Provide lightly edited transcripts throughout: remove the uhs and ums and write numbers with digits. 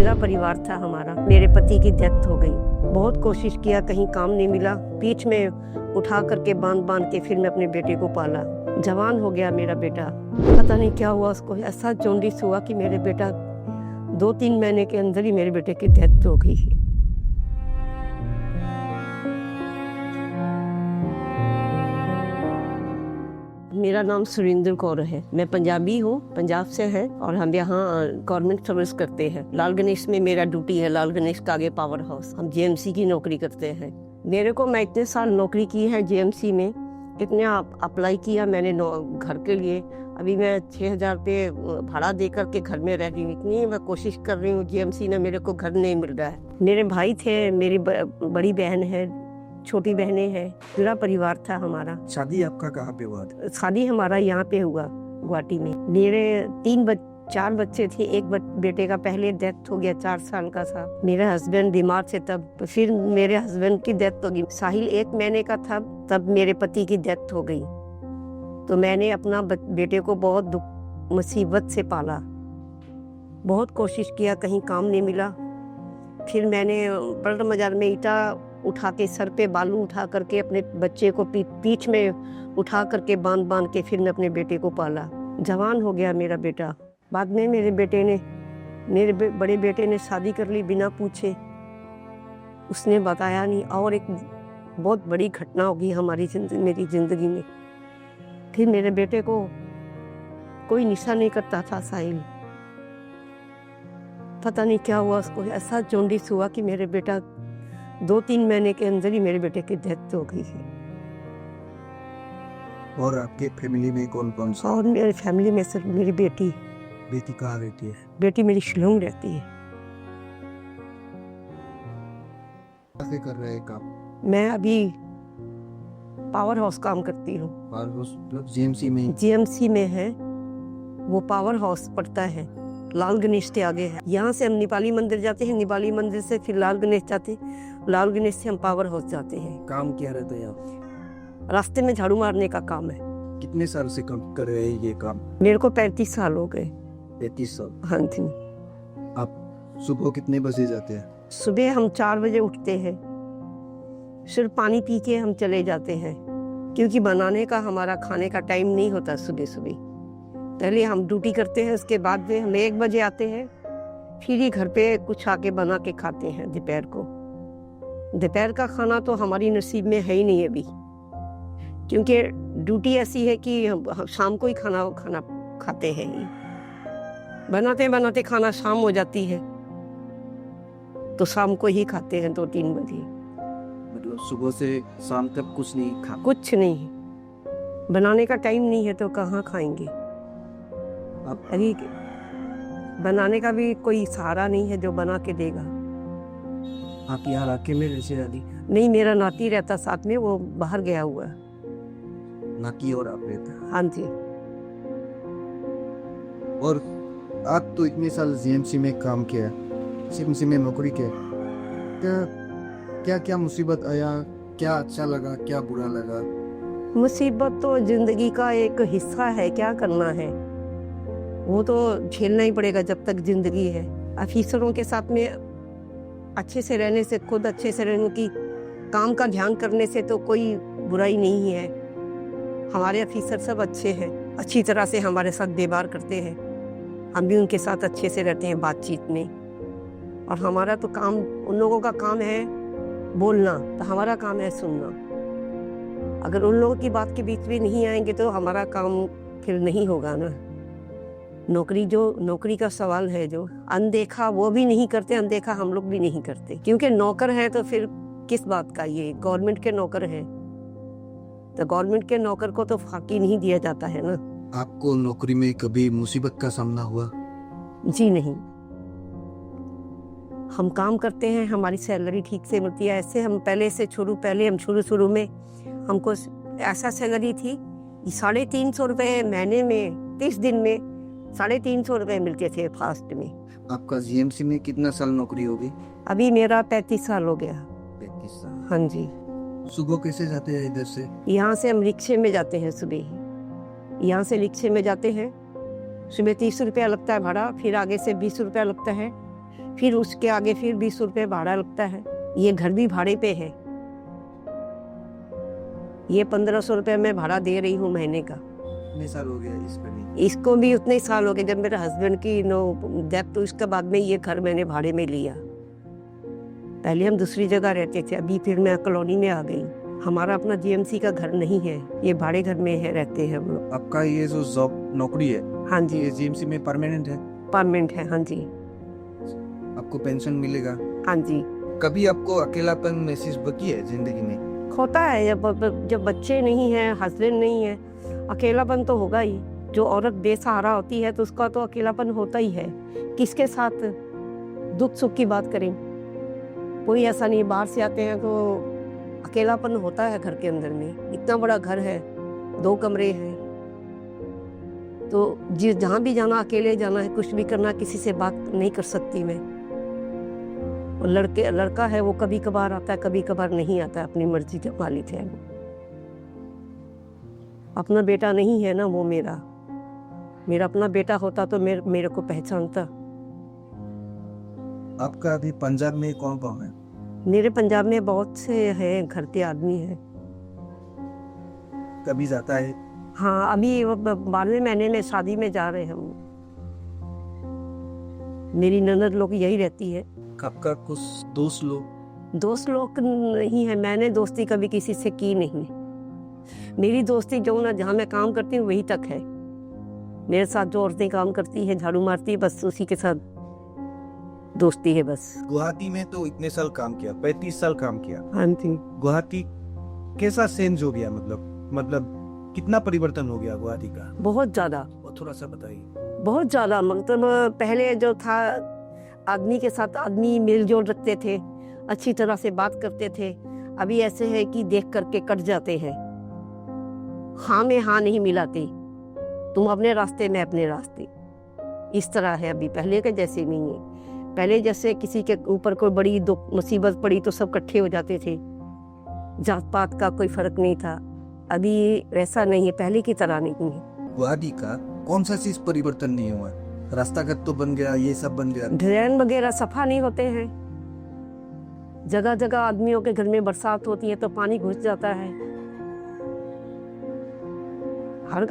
पूरा परिवार था हमारा। मेरे पति की डेथ हो गई। बहुत कोशिश किया, कहीं काम नहीं मिला। पीठ में उठा करके बांध बांध के फिर मैं अपने बेटे को पाला। जवान हो गया मेरा बेटा। पता नहीं क्या हुआ उसको, ऐसा जॉन्डिस हुआ कि मेरे बेटा 2-3 महीने के अंदर ही मेरे बेटे की डेथ हो गई। मेरा नाम सुरेंद्र कौर है। मैं पंजाबी हूँ, पंजाब से है और हम यहाँ गवर्नमेंट सर्विस करते हैं। लाल गणेश में मेरा ड्यूटी है, लाल गणेश का आगे पावर हाउस। हम जेएमसी की नौकरी करते हैं। मेरे को, मैं इतने साल नौकरी की है जेएमसी में, इतने अप्लाई किया मैंने घर के लिए। अभी मैं 6,000 रुपये भाड़ा दे करके घर में रह रही हूँ। इतनी मैं कोशिश कर रही हूँ, जेएमसी ने मेरे को घर नहीं मिल रहा है। मेरे भाई थे, मेरी बड़ी बहन है, छोटी बहनें हैं, पूरा परिवार था हमारा। शादी आपका कहाँ पे हुआ था? शादी हमारा यहाँ पे हुआ, गुवाहाटी में। मेरे 4 बच्चे थे। एक बेटे का पहले डेथ हो गया, 4 साल का था। मेरे हस्बैंड बीमार थे तब। फिर मेरे हस्बैंड की डेथ हो गई। साहिल 1 महीने का था तब मेरे पति की डेथ हो गई। तो मैंने अपना बेटे को बहुत दुख मुसीबत से पाला। बहुत कोशिश किया, कहीं काम नहीं मिला। फिर मैंने बल्ड मजार में ईटा उठा के, सर पे बालू उठा करके अपने बच्चे को पीठ में उठा करके बांध बांध के फिर मैं अपने बेटे को पाला। जवान हो गया मेरा बेटा। बाद में मेरे बड़े बेटे ने शादी कर ली बिना पूछे। उसने बताया नहीं। और एक बहुत बड़ी घटना होगी मेरी जिंदगी में। फिर मेरे बेटे को कोई निशा नहीं करता था साहिल। पता नहीं क्या हुआ उसको, ऐसा जॉन्डिस हुआ कि मेरे बेटा 2-3 महीने के अंदर ही मेरे बेटे की डेथ हो गई है। और आपके फैमिली में कौन कौन सा? और मेरी फैमिली में सिर्फ मेरी बेटी कहाँ रहती है? बेटी मेरी शिलोंग रहती है। कैसे कर रहे हैं काम? मैं अभी पावर हाउस काम करती हूँ। पावर हाउस मतलब जीएमसी में है, वो पावर हाउस पड़ता है, लाल गणेश के आगे है। यहाँ से हम नेपाली मंदिर जाते हैं, नेपाली मंदिर से फिर लाल गणेश जाते हैं, लाल गणेश से हम पावर हाउस जाते हैं। काम क्या रहता है यहाँ? रास्ते में झाड़ू मारने का काम है। कितने साल से काम कर रहे हैं ये काम? मेरे को 35 साल हो गए। 35 साल। हाँ जी। आप सुबह कितने बजे जाते हैं? सुबह हम 4 बजे उठते हैं, सिर्फ पानी पी के हम चले जाते हैं, क्योंकि बनाने का हमारा खाने का टाइम नहीं होता। सुबह सुबह पहले हम ड्यूटी करते हैं, उसके बाद में हम 1 बजे आते हैं, फिर ही घर पे कुछ आके बना के खाते हैं दोपहर को। दोपहर का खाना तो हमारी नसीब में है ही नहीं अभी, क्योंकि ड्यूटी ऐसी है कि हम शाम को ही खाना खाते हैं। बनाते बनाते खाना शाम हो जाती है, तो शाम को ही खाते हैं 2-3 बजे। मतलब सुबह से शाम तक कुछ नहीं खा? कुछ नहीं, बनाने का टाइम नहीं है तो कहाँ खाएंगे। अभी बनाने का भी कोई सहारा नहीं है जो बना के देगा। आप यहाँ इलाके में रहते हैं? नहीं, मेरा नाती रहता साथ में, वो बाहर गया हुआ है। नाती और आप रहते हैं? हाँ जी। और आप तो इतने साल जीएमसी में काम किया, जीएमसी में नौकरी किया, क्या क्या मुसीबत आया? क्या अच्छा लगा, क्या बुरा लगा? मुसीबत तो जिंदगी का एक हिस्सा है, क्या करना है, वो तो झेलना ही पड़ेगा जब तक जिंदगी है। ऑफिसरों के साथ में अच्छे से रहने से, खुद अच्छे से रहने की, काम का ध्यान करने से तो कोई बुराई नहीं है। हमारे ऑफिसर सब अच्छे हैं, अच्छी तरह से हमारे साथ व्यवहार करते हैं। हम भी उनके साथ अच्छे से रहते हैं बातचीत में। और हमारा तो काम, उन लोगों का काम है बोलना, तो हमारा काम है सुनना। अगर उन लोगों की बात के बीच में नहीं आएंगे तो हमारा काम फिर नहीं होगा ना। नौकरी का सवाल है, जो अनदेखा वो भी नहीं करते, अनदेखा हम लोग भी नहीं करते, क्योंकि नौकर है तो फिर किस बात का, ये गवर्नमेंट के नौकर है, तो गवर्नमेंट के नौकर को तो फाकी नहीं दिया जाता है ना। आपको नौकरी में कभी मुसीबत का सामना हुआ? जी नहीं, हम काम करते हैं, हमारी सैलरी ठीक से मिलती है। ऐसे हम शुरू में हमको ऐसा सैलरी थी 350 रुपये महीने में, 30 दिन में 350 रुपये मिलते थे फास्ट में। आपका जीएमसी में कितना साल नौकरी होगी? अभी मेरा 35 साल हो गया। 35 साल। हाँ जी। सुबह कैसे जाते हैं इधर से? यहाँ से हम रिक्शे में जाते हैं। सुबह यहाँ से रिक्शे में जाते हैं, सुबह 30 रुपया लगता है भाड़ा, फिर आगे से 20 रुपया लगता है, फिर उसके आगे फिर 20 रुपये भाड़ा लगता है। ये घर भी भाड़े पे है। ये 1500 रुपये मैं भाड़ा दे रही हूँ महीने का। कितने साल हो गया इस पर? इसको भी उतने ही साल हो गए। जब मेरे हस्बैंड की डेथ, तो उसके बाद में ये घर मैंने भाड़े में लिया। पहले हम दूसरी जगह रहते थे, अभी फिर मैं कॉलोनी में आ गई। हमारा अपना जीएमसी का घर नहीं है, ये भाड़े घर में है, रहते हैं हम लोग। आपका ये जो जॉब नौकरी है, हाँ जी, ये जीएमसी में परमानेंट है? परमानेंट है। हाँ जी, आपको पेंशन मिलेगा? हाँ जी। कभी आपको अकेलापन महसूस बकी है जिंदगी में? होता है, जब बच्चे नहीं हैं, हस्बैंड नहीं है, अकेलापन तो होगा ही। जो औरत बेसहारा होती है तो उसका तो अकेलापन होता ही है। किसके साथ दुख सुख की बात करें? कोई ऐसा नहीं, बाहर से आते हैं तो अकेलापन होता है घर के अंदर में। इतना बड़ा घर है, 2 कमरे हैं, तो जहाँ भी जाना अकेले जाना है, कुछ भी करना, किसी से बात नहीं कर सकती मैं। और लड़का है, वो कभी कभार आता है, कभी कभार नहीं आता है, अपनी मर्जी के मालिक है वो। अपना बेटा नहीं है ना वो मेरा अपना बेटा होता तो मेरे को पहचानता। आपका अभी पंजाब में कौन कौन है? मेरे पंजाब में बहुत से हैं, घर के आदमी हैं। कभी जाता है? हाँ, अभी 12वें महीने में शादी में जा रहे हैं हम। मेरी ननद लोग यही रहती है। आपका कुछ दोस्त लोग नहीं है, मैंने दोस्ती कभी किसी से की नहीं। मेरी दोस्ती जो ना जहाँ मैं काम करती हूँ वही तक है। मेरे साथ जो औरतें काम करती हैं, झाड़ू मारती है, बस उसी के साथ दोस्ती है बस। गुवाहाटी में तो इतने साल काम किया, 35 साल काम किया। हाँ जी। गुवाहाटी कैसा चेंज हो गया? मतलब कितना परिवर्तन हो गया गुवाहाटी का? बहुत ज्यादा। और थोड़ा सा बताइए। बहुत ज्यादा, मतलब पहले जो था, आदमी के साथ आदमी मेलजोल रखते थे, अच्छी तरह से बात करते थे। अभी ऐसे है कि देख करके कट जाते हैं, हाँ में हाँ नहीं मिलाते, तुम अपने रास्ते में अपने रास्ते, इस तरह है। अभी पहले के जैसे नहीं है। पहले जैसे किसी के ऊपर कोई बड़ी दुख मुसीबत पड़ी तो सब इकट्ठे हो जाते थे, जात पात का कोई फर्क नहीं था। अभी वैसा नहीं है, पहले की तरह नहीं है। गुवाहाटी का कौन सा चीज परिवर्तन नहीं हुआ? रास्ता घाट तो बन गया, ये सब बन गया। ड्रेन वगैरह सफा नहीं होते हैं। जगह जगह आदमियों के घर में बरसात होती है तो पानी घुस जाता है। हर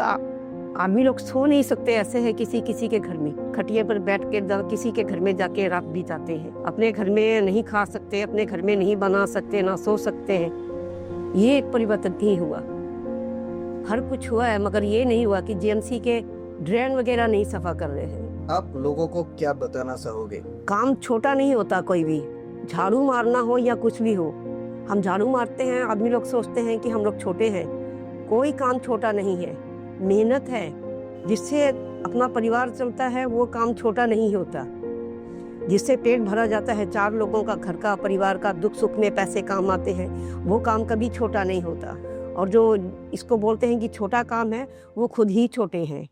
आदमी लोग सो नहीं सकते, ऐसे है किसी के घर में खटिया पर बैठ के किसी के घर में जाके रात बिताते हैं। अपने घर में नहीं खा सकते, अपने घर में नहीं बना सकते, ना सो सकते हैं। ये एक परिवर्तन नहीं हुआ। हर कुछ हुआ है, मगर ये नहीं हुआ कि जीएमसी के ड्रेन वगैरह नहीं सफा कर रहे हैं। आप लोगों को क्या बताना चाहोगे? काम छोटा नहीं होता कोई भी, झाड़ू मारना हो या कुछ भी हो। हम झाड़ू मारते हैं, आदमी लोग सोचते हैं कि हम लोग छोटे हैं। कोई काम छोटा नहीं है, मेहनत है। जिससे अपना परिवार चलता है वो काम छोटा नहीं होता। जिससे पेट भरा जाता है, 4 लोगों का, घर का, परिवार का दुख सुख में पैसे काम आते हैं, वो काम कभी छोटा नहीं होता। और जो इसको बोलते हैं कि छोटा काम है, वो खुद ही छोटे हैं।